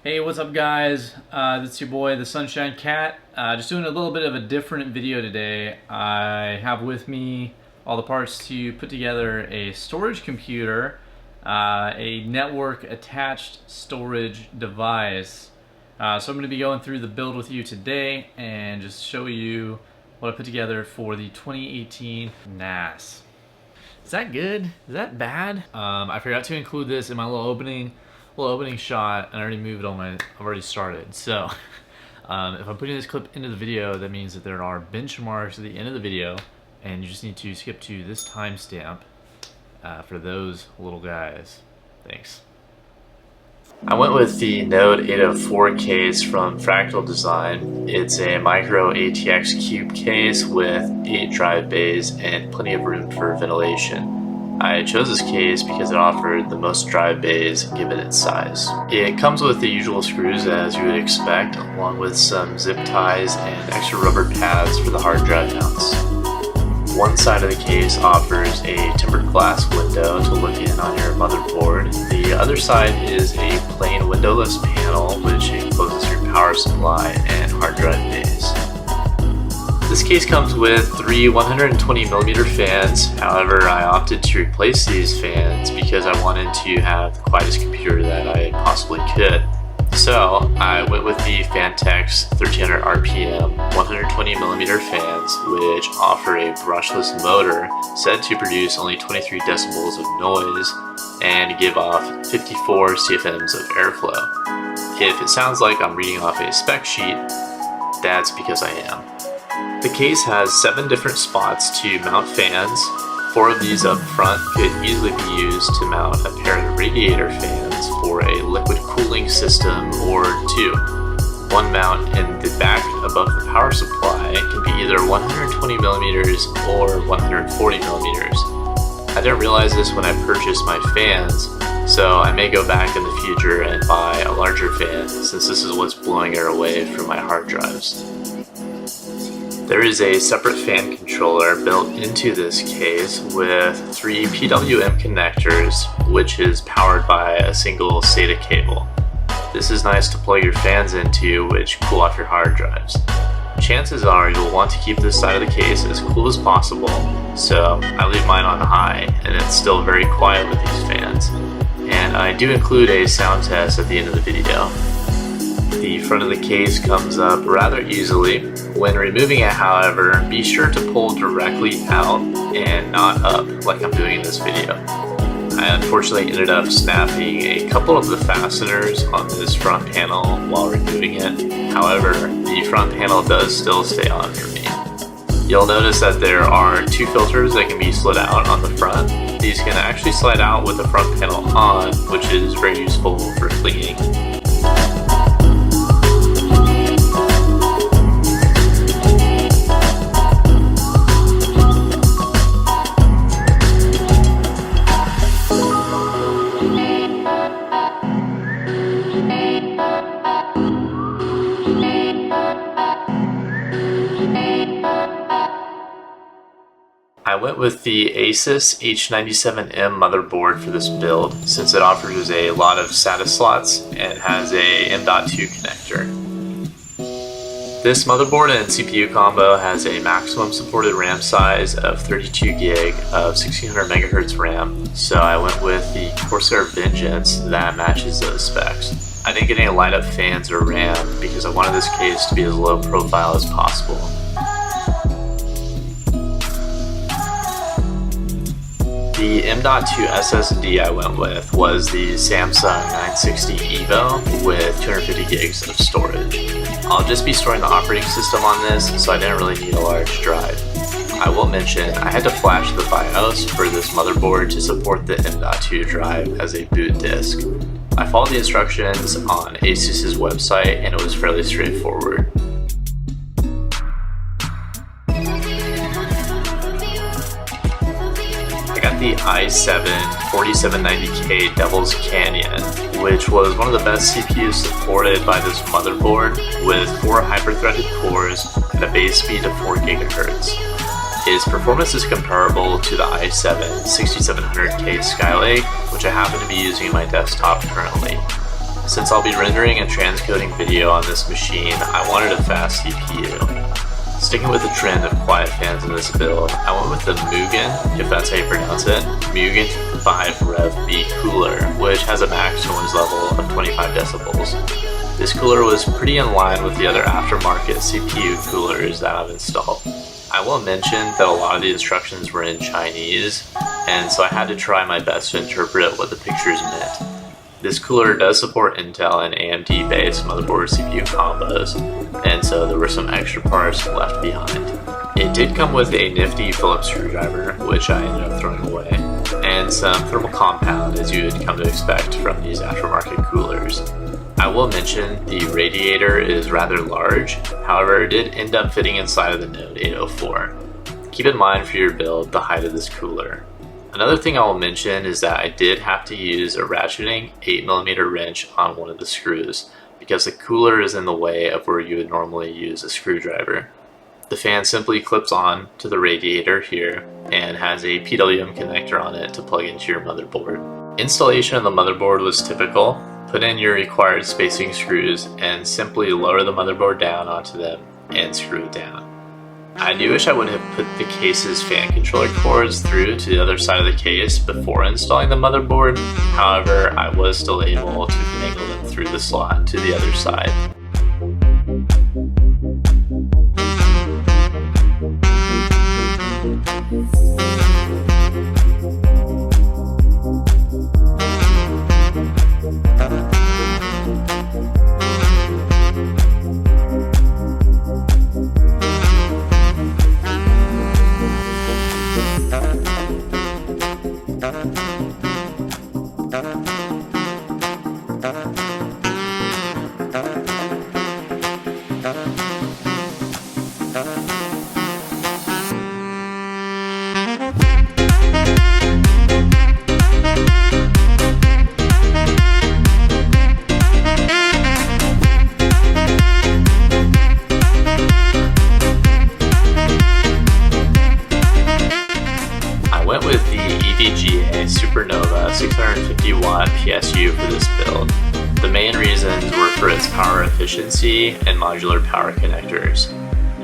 Hey, what's up guys? This is your boy, the Sunshine Cat. Just doing a little bit of a different video today. I have with me all the parts to put together a storage computer, a network attached storage device. So I'm going to be going through the build with you today and just show you what I put together for the 2018 NAS. Is that good? Is that bad? I forgot to include this in my little opening shot, and I already moved all I've already started. So if I'm putting this clip into the video, that means that there are benchmarks at the end of the video, and you just need to skip to this timestamp for those little guys. Thanks. I went with the Node 804 case from Fractal Design. It's a micro ATX cube case with 8 drive bays and plenty of room for ventilation. I chose this case because it offered the most drive bays given its size. It comes with the usual screws as you would expect, along with some zip ties and extra rubber pads for the hard drive mounts. One side of the case offers a tempered glass window to look in on your motherboard. The other side is a plain windowless panel which encloses your power supply and hard drive bays. This case comes with 3 120mm fans. However, I opted to replace these fans because I wanted to have the quietest computer that I possibly could. So I went with the Fantex 1300 RPM 120mm fans, which offer a brushless motor said to produce only 23 decibels of noise and give off 54 CFMs of airflow. If it sounds like I'm reading off a spec sheet, that's because I am. The case has 7 different spots to mount fans. 4 of these up front could easily be used to mount a pair of radiator fans for a liquid cooling system or 2. One mount in the back above the power supply can be either 120mm or 140mm. I didn't realize this when I purchased my fans, so I may go back in the future and buy a larger fan since this is what's blowing air away from my hard drives. There is a separate fan controller built into this case with 3 PWM connectors, which is powered by a single SATA cable. This is nice to plug your fans into, which cool off your hard drives. Chances are you'll want to keep this side of the case as cool as possible, so I leave mine on high, and it's still very quiet with these fans. And I do include a sound test at the end of the video. The front of the case comes up rather easily. When removing it, however, be sure to pull directly out and not up like I'm doing in this video. I unfortunately ended up snapping a couple of the fasteners on this front panel while removing it. However, the front panel does still stay on for me. You'll notice that there are 2 filters that can be slid out on the front. These can actually slide out with the front panel on, which is very useful for cleaning. I went with the Asus H97M motherboard for this build since it offers a lot of SATA slots and has a M.2 connector. This motherboard and CPU combo has a maximum supported RAM size of 32 gig of 1600 MHz RAM, so I went with the Corsair Vengeance that matches those specs. I didn't get any light up fans or RAM because I wanted this case to be as low profile as possible. The M.2 SSD I went with was the Samsung 960 EVO with 250 gigs of storage. I'll just be storing the operating system on this, so I didn't really need a large drive. I will mention I had to flash the BIOS for this motherboard to support the M.2 drive as a boot disk. I followed the instructions on Asus's website and it was fairly straightforward. The i7 4790K Devil's Canyon, which was one of the best CPUs supported by this motherboard with 4 hyper-threaded cores and a base speed of 4 GHz. Its performance is comparable to the i7 6700K Skylake, which I happen to be using in my desktop currently. Since I'll be rendering a transcoding video on this machine, I wanted a fast CPU. Sticking with the trend of quiet fans in this build, I went with the Mugen, if that's how you pronounce it, Mugen 5 Rev B cooler, which has a max noise level of 25 decibels. This cooler was pretty in line with the other aftermarket CPU coolers that I've installed. I will mention that a lot of the instructions were in Chinese, and so I had to try my best to interpret what the pictures meant. This cooler does support Intel and AMD based motherboard CPU combos, and so there were some extra parts left behind. It did come with a nifty Phillips screwdriver, which I ended up throwing away, and some thermal compound as you would come to expect from these aftermarket coolers. I will mention the radiator is rather large, however it did end up fitting inside of the Node 804. Keep in mind for your build the height of this cooler. Another thing I will mention is that I did have to use a ratcheting 8mm wrench on one of the screws because the cooler is in the way of where you would normally use a screwdriver. The fan simply clips on to the radiator here and has a PWM connector on it to plug into your motherboard. Installation of the motherboard was typical. Put in your required spacing screws and simply lower the motherboard down onto them and screw it down. I do wish I would have put the case's fan controller cords through to the other side of the case before installing the motherboard, however I was still able to finagle them through the slot to the other side. With the Evga Supernova 650W PSU for this build. The main reasons were for its power efficiency and modular power connectors.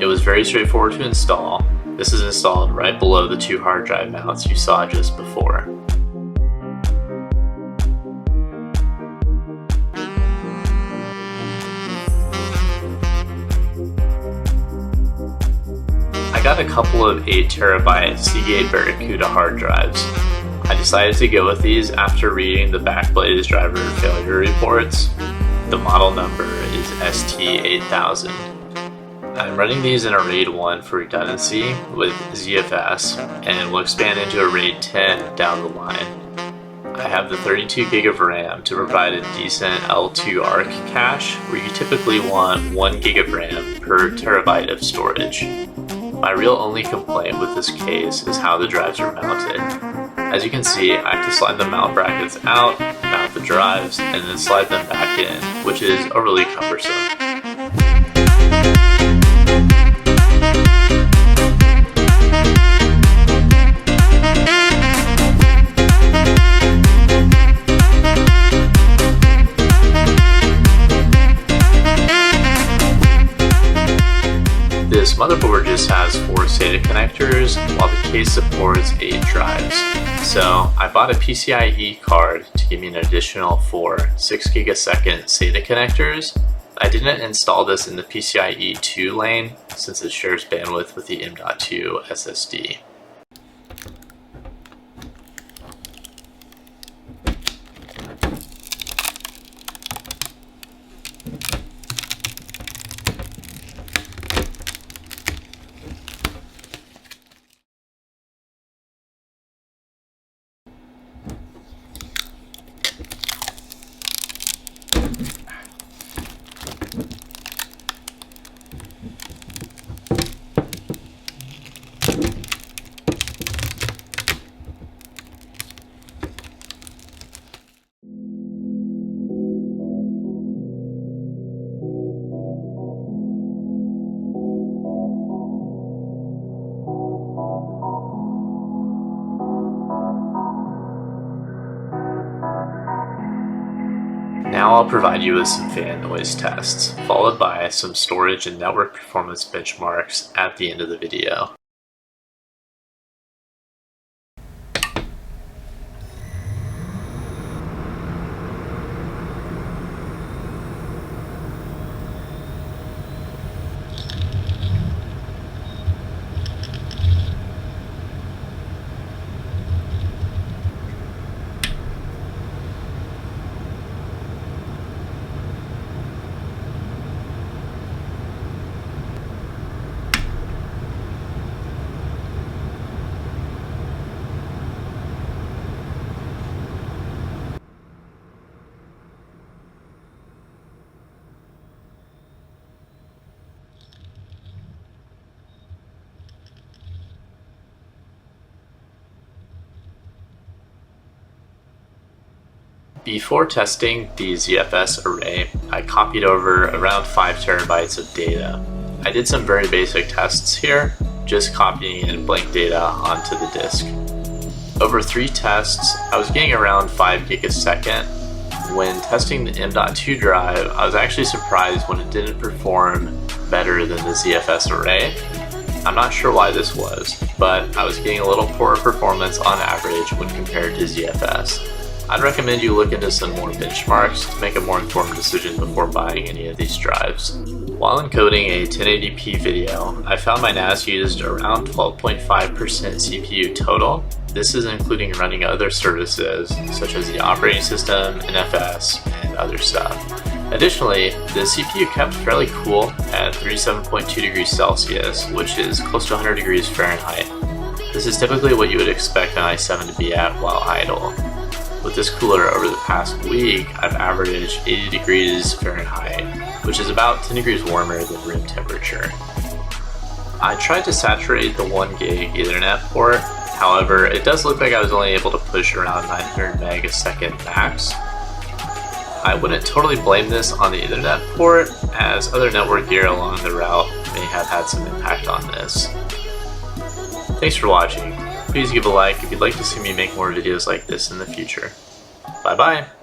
It was very straightforward to install. This is installed right below the two hard drive mounts you saw just before. I got a couple of 8TB Seagate Barracuda hard drives. I decided to go with these after reading the Blkwhte driver failure reports. The model number is ST8000. I'm running these in a RAID 1 for redundancy with ZFS, and will expand into a RAID 10 down the line. I have the 32GB of RAM to provide a decent L2 ARC cache, where you typically want 1GB of RAM per terabyte of storage. My real only complaint with this case is how the drives are mounted. As you can see, I have to slide the mount brackets out, mount the drives, and then slide them back in, which is overly cumbersome. This motherboard just has 4 SATA connectors, while the case supports 8 drives. So I bought a PCI-E card to give me an additional 4 6GB SATA connectors. I didn't install this in the PCIe 2 lane since it shares bandwidth with the M.2 SSD. Now I'll provide you with some fan noise tests, followed by some storage and network performance benchmarks at the end of the video. Before testing the ZFS array, I copied over around 5 terabytes of data. I did some very basic tests here, just copying in blank data onto the disk. Over 3 tests, I was getting around 5 gig a second. When testing the M.2 drive, I was actually surprised when it didn't perform better than the ZFS array. I'm not sure why this was, but I was getting a little poorer performance on average when compared to ZFS. I'd recommend you look into some more benchmarks to make a more informed decision before buying any of these drives. While encoding a 1080p video, I found my NAS used around 12.5% CPU total. This is including running other services such as the operating system, NFS, and other stuff. Additionally, the CPU kept fairly cool at 37.2 degrees Celsius, which is close to 100 degrees Fahrenheit. This is typically what you would expect an i7 to be at while idle. With this cooler over the past week, I've averaged 80 degrees Fahrenheit, which is about 10 degrees warmer than room temperature. I tried to saturate the 1 gig Ethernet port, however, it does look like I was only able to push around 900 meg a second max. I wouldn't totally blame this on the Ethernet port, as other network gear along the route may have had some impact on this. Thanks for watching. Please give a like if you'd like to see me make more videos like this in the future. Bye bye!